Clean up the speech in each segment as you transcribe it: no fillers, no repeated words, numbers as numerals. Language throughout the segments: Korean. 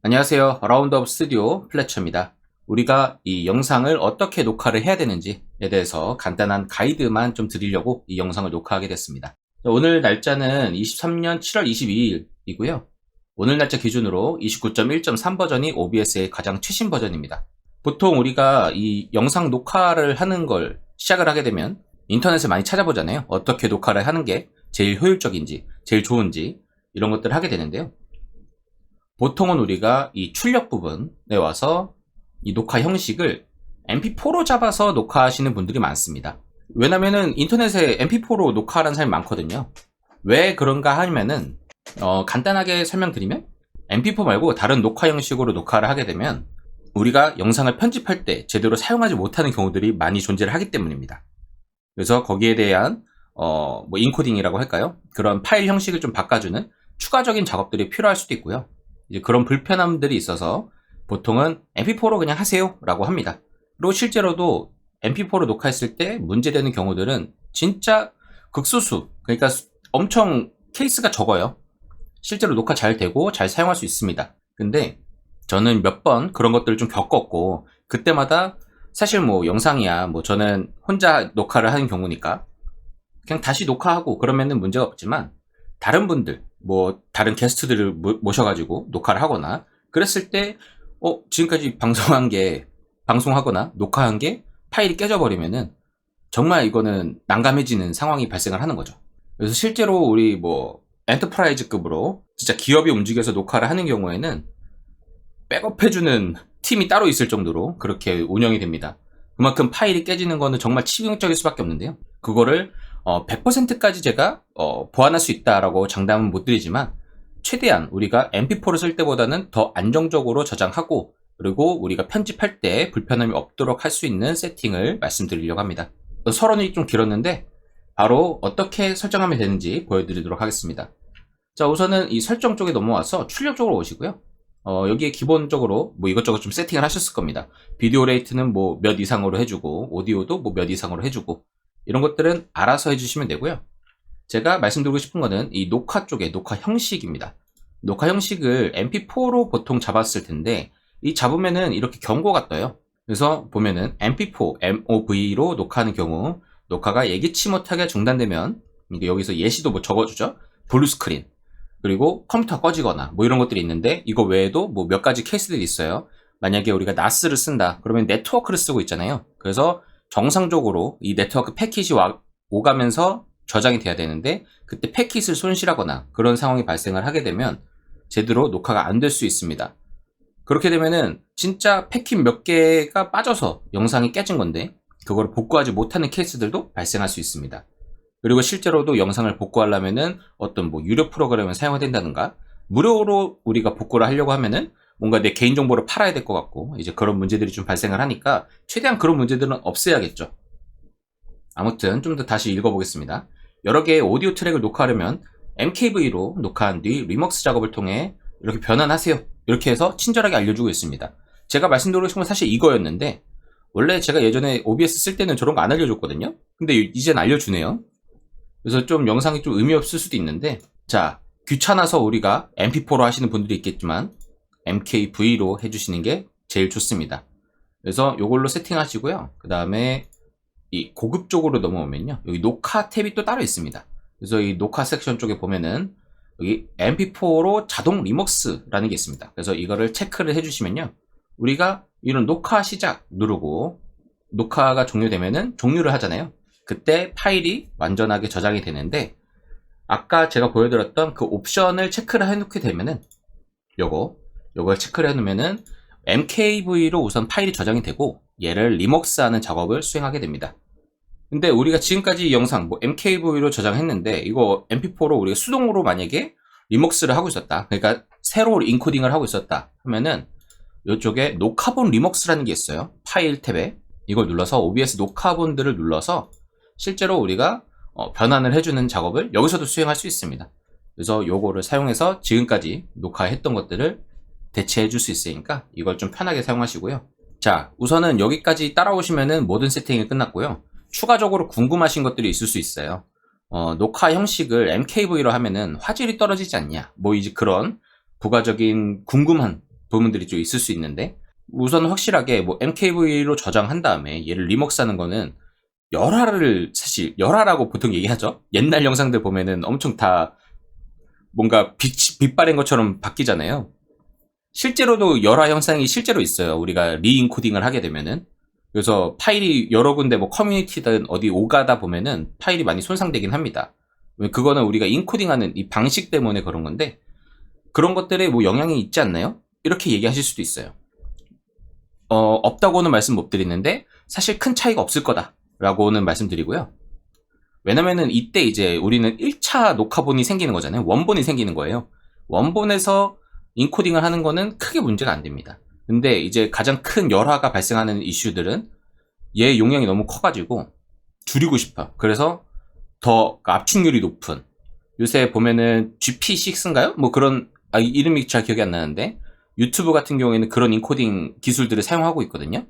안녕하세요. 라운드업 스튜디오 플래처입니다. 우리가 이 영상을 어떻게 녹화를 해야 되는지에 대해서 간단한 가이드만 좀 드리려고 이 영상을 녹화하게 됐습니다. 오늘 날짜는 23년 7월 22일이고요. 오늘 날짜 기준으로 29.1.3 버전이 OBS의 가장 최신 버전입니다. 보통 우리가 이 영상 녹화를 하는 걸 시작을 하게 되면 인터넷을 많이 찾아보잖아요. 어떻게 녹화를 하는 게 제일 효율적인지, 제일 좋은지 이런 것들을 하게 되는데요. 보통은 우리가 이 출력 부분에 와서 이 녹화 형식을 mp4로 잡아서 녹화하시는 분들이 많습니다. 왜냐면은 인터넷에 mp4로 녹화하는 사람이 많거든요. 왜 그런가 하면은 간단하게 설명드리면 mp4 말고 다른 녹화 형식으로 녹화를 하게 되면 우리가 영상을 편집할 때 제대로 사용하지 못하는 경우들이 많이 존재를 하기 때문입니다. 그래서 거기에 대한 뭐 인코딩이라고 할까요? 그런 파일 형식을 좀 바꿔주는 추가적인 작업들이 필요할 수도 있고요. 이제 그런 불편함들이 있어서 보통은 mp4로 그냥 하세요 라고 합니다. 그리고 실제로도 mp4로 녹화했을 때 문제되는 경우들은 진짜 극소수, 그러니까 엄청 케이스가 적어요. 실제로 녹화 잘 되고 잘 사용할 수 있습니다. 근데 저는 몇 번 그런 것들을 좀 겪었고, 그때마다 사실 뭐 영상이야 뭐 저는 혼자 녹화를 하는 경우니까 그냥 다시 녹화하고 그러면은 문제가 없지만, 다른 분들 뭐 다른 게스트들을 모셔가지고 녹화를 하거나 그랬을 때 지금까지 방송하거나 녹화한 게 파일이 깨져버리면은 정말 이거는 난감해지는 상황이 발생을 하는 거죠. 그래서 실제로 우리 뭐 엔터프라이즈급으로 진짜 기업이 움직여서 녹화를 하는 경우에는 백업해주는 팀이 따로 있을 정도로 그렇게 운영이 됩니다. 그만큼 파일이 깨지는 거는 정말 치명적일 수밖에 없는데요. 그거를 100%까지 제가 보완할 수 있다라고 장담은 못 드리지만, 최대한 우리가 mp4를 쓸 때보다는 더 안정적으로 저장하고, 그리고 우리가 편집할 때 불편함이 없도록 할 수 있는 세팅을 말씀드리려고 합니다. 서론이 좀 길었는데 바로 어떻게 설정하면 되는지 보여드리도록 하겠습니다. 자, 우선은 이 설정 쪽에 넘어와서 출력 쪽으로 오시고요. 여기에 기본적으로 뭐 이것저것 좀 세팅을 하셨을 겁니다. 비디오 레이트는 뭐 몇 이상으로 해주고, 오디오도 뭐 몇 이상으로 해주고, 이런 것들은 알아서 해주시면 되고요. 제가 말씀드리고 싶은 거는 이 녹화 쪽의 녹화 형식입니다. 녹화 형식을 mp4로 보통 잡았을 텐데, 이 잡으면은 이렇게 경고가 떠요. 그래서 보면은 mp4, MOV로 녹화하는 경우 녹화가 예기치 못하게 중단되면 여기서 예시도 뭐 적어주죠. 블루 스크린, 그리고 컴퓨터 꺼지거나 뭐 이런 것들이 있는데, 이거 외에도 뭐 몇 가지 케이스들이 있어요. 만약에 우리가 NAS를 쓴다 그러면 네트워크를 쓰고 있잖아요. 그래서 정상적으로 이 네트워크 패킷이 오가면서 저장이 돼야 되는데, 그때 패킷을 손실하거나 그런 상황이 발생을 하게 되면 제대로 녹화가 안 될 수 있습니다. 그렇게 되면은 진짜 패킷 몇 개가 빠져서 영상이 깨진 건데 그걸 복구하지 못하는 케이스들도 발생할 수 있습니다. 그리고 실제로도 영상을 복구하려면은 어떤 뭐 유료 프로그램을 사용해야 된다든가, 무료로 우리가 복구를 하려고 하면은 뭔가 내 개인정보를 팔아야 될 것 같고, 이제 그런 문제들이 좀 발생을 하니까 최대한 그런 문제들은 없애야겠죠. 아무튼 좀 더 다시 읽어보겠습니다. 여러 개의 오디오 트랙을 녹화하려면 MKV로 녹화한 뒤 리먹스 작업을 통해 이렇게 변환하세요. 이렇게 해서 친절하게 알려주고 있습니다. 제가 말씀드리고 싶은 건 사실 이거였는데, 원래 제가 예전에 OBS 쓸 때는 저런 거 안 알려줬거든요. 근데 이젠 알려주네요. 그래서 좀 영상이 좀 의미 없을 수도 있는데, 자, 귀찮아서 우리가 mp4로 하시는 분들이 있겠지만 MKV로 해주시는 게 제일 좋습니다. 그래서 이걸로 세팅하시고요. 그 다음에 이 고급 쪽으로 넘어오면요, 여기 녹화 탭이 또 따로 있습니다. 그래서 이 녹화 섹션 쪽에 보면은 여기 mp4로 자동 리먹스라는 게 있습니다. 그래서 이거를 체크를 해주시면요, 우리가 이런 녹화 시작 누르고 녹화가 종료되면은 종료를 하잖아요. 그때 파일이 완전하게 저장이 되는데, 아까 제가 보여드렸던 그 옵션을 체크를 해놓게 되면은 요걸 체크를 해놓으면은 MKV로 우선 파일이 저장이 되고 얘를 리먹스하는 작업을 수행하게 됩니다. 근데 우리가 지금까지 이 영상 뭐 MKV로 저장했는데 이거 mp4로 우리가 수동으로 만약에 리먹스를 하고 있었다, 그러니까 새로 인코딩을 하고 있었다 하면은 이쪽에 녹화본 리먹스라는 게 있어요. 파일 탭에 이걸 눌러서 OBS 녹화본들을 눌러서 실제로 우리가 변환을 해주는 작업을 여기서도 수행할 수 있습니다. 그래서 요거를 사용해서 지금까지 녹화했던 것들을 대체해 줄 수 있으니까 이걸 좀 편하게 사용하시고요. 자, 우선은 여기까지 따라오시면은 모든 세팅이 끝났고요. 추가적으로 궁금하신 것들이 있을 수 있어요. 녹화 형식을 MKV로 하면은 화질이 떨어지지 않냐, 뭐 이제 그런 부가적인 궁금한 부분들이 좀 있을 수 있는데, 우선 확실하게 뭐 MKV로 저장한 다음에 얘를 리먹스하는 거는 사실 열화라고 보통 얘기하죠. 옛날 영상들 보면은 엄청 다 뭔가 빛바랜 것처럼 바뀌잖아요. 실제로도 열화 현상이 실제로 있어요. 우리가 리인코딩을 하게 되면은. 그래서 파일이 여러 군데 뭐 커뮤니티든 어디 오가다 보면은 파일이 많이 손상되긴 합니다. 그거는 우리가 인코딩하는 이 방식 때문에 그런 건데, 그런 것들에 뭐 영향이 있지 않나요? 이렇게 얘기하실 수도 있어요. 없다고는 말씀 못 드리는데 사실 큰 차이가 없을 거다라고는 말씀드리고요. 왜냐면은 이때 이제 우리는 1차 녹화본이 생기는 거잖아요. 원본이 생기는 거예요. 원본에서 인코딩을 하는 거는 크게 문제가 안 됩니다. 근데 이제 가장 큰 열화가 발생하는 이슈들은 얘 용량이 너무 커가지고 줄이고 싶어. 그래서 더 압축률이 높은, 요새 보면은 GP6인가요? 뭐 그런, 이름이 잘 기억이 안 나는데 유튜브 같은 경우에는 그런 인코딩 기술들을 사용하고 있거든요.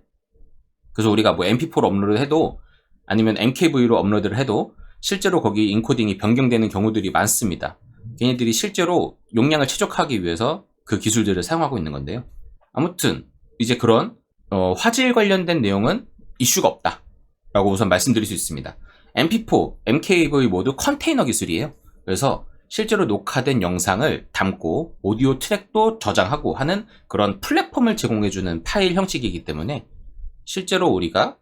그래서 우리가 뭐 MP4로 업로드 해도 아니면 MKV로 업로드를 해도 실제로 거기 인코딩이 변경되는 경우들이 많습니다. 걔네들이 실제로 용량을 최적화하기 위해서 그 기술들을 사용하고 있는 건데요. 아무튼 이제 그런 화질 관련된 내용은 이슈가 없다 라고 우선 말씀드릴 수 있습니다. MP4, MKV 모두 컨테이너 기술이에요. 그래서 실제로 녹화된 영상을 담고 오디오 트랙도 저장하고 하는 그런 플랫폼을 제공해주는 파일 형식이기 때문에 실제로 우리가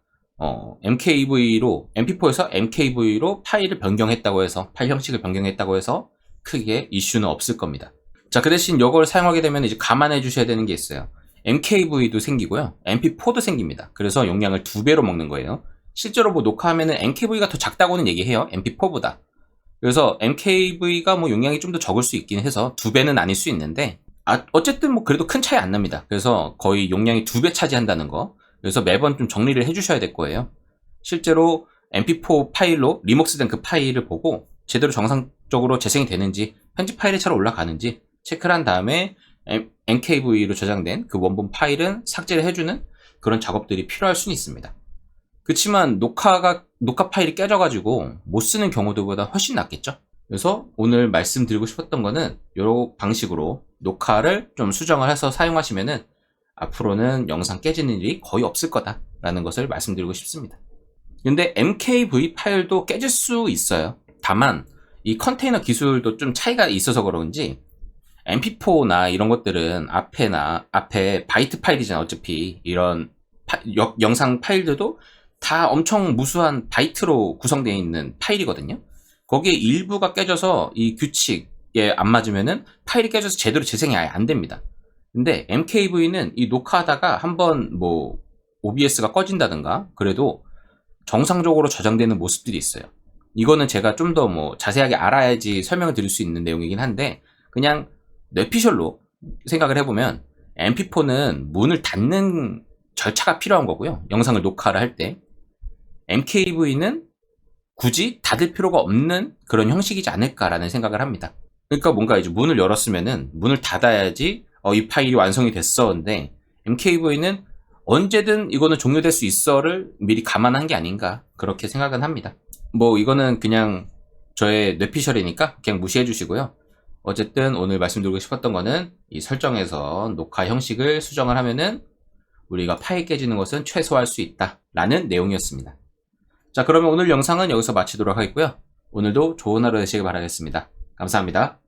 MP4에서 MKV로 파일을 변경했다고 해서, 파일 형식을 변경했다고 해서 크게 이슈는 없을 겁니다. 자, 그 대신 이걸 사용하게 되면 이제 감안해 주셔야 되는 게 있어요. MKV도 생기고요, MP4도 생깁니다. 그래서 용량을 2배로 먹는 거예요. 실제로 뭐 녹화하면은 MKV가 더 작다고는 얘기해요, MP4보다. 그래서 MKV가 뭐 용량이 좀 더 적을 수 있긴 해서 2배는 아닐 수 있는데, 어쨌든 뭐 그래도 큰 차이 안 납니다. 그래서 거의 용량이 2배 차지한다는 거. 그래서 매번 좀 정리를 해주셔야 될 거예요. 실제로 MP4 파일로 리먹스된 그 파일을 보고 제대로 정상적으로 재생이 되는지, 편집 파일이 잘 올라가는지 체크를 한 다음에 MKV로 저장된 그 원본 파일은 삭제를 해주는 그런 작업들이 필요할 수는 있습니다. 그렇지만 녹화 파일이 깨져가지고 못 쓰는 경우들보다 훨씬 낫겠죠. 그래서 오늘 말씀드리고 싶었던 거는 이런 방식으로 녹화를 좀 수정을 해서 사용하시면은 앞으로는 영상 깨지는 일이 거의 없을 거다라는 것을 말씀드리고 싶습니다. 근데 MKV 파일도 깨질 수 있어요. 다만 이 컨테이너 기술도 좀 차이가 있어서 그런지 MP4나 이런 것들은 앞에 바이트 파일이잖아. 어차피 이런 영상 파일들도 다 엄청 무수한 바이트로 구성되어 있는 파일이거든요. 거기에 일부가 깨져서 이 규칙에 안 맞으면은 파일이 깨져서 제대로 재생이 아예 안 됩니다. 근데 MKV는 이 녹화하다가 한번 뭐 OBS가 꺼진다든가 그래도 정상적으로 저장되는 모습들이 있어요. 이거는 제가 좀 더 뭐 자세하게 알아야지 설명을 드릴 수 있는 내용이긴 한데, 그냥 뇌피셜로 생각을 해보면 MP4는 문을 닫는 절차가 필요한 거고요, 영상을 녹화를 할 때. MKV는 굳이 닫을 필요가 없는 그런 형식이지 않을까라는 생각을 합니다. 그러니까 뭔가 이제 문을 열었으면은 문을 닫아야지 이 파일이 완성이 됐어. 근데 MKV는 언제든 이거는 종료될 수 있어를 미리 감안한 게 아닌가, 그렇게 생각은 합니다. 뭐 이거는 그냥 저의 뇌피셜이니까 그냥 무시해 주시고요. 어쨌든 오늘 말씀드리고 싶었던 거는 이 설정에서 녹화 형식을 수정을 하면은 우리가 파일 깨지는 것은 최소화할 수 있다 라는 내용이었습니다. 자, 그러면 오늘 영상은 여기서 마치도록 하겠고요. 오늘도 좋은 하루 되시길 바라겠습니다. 감사합니다.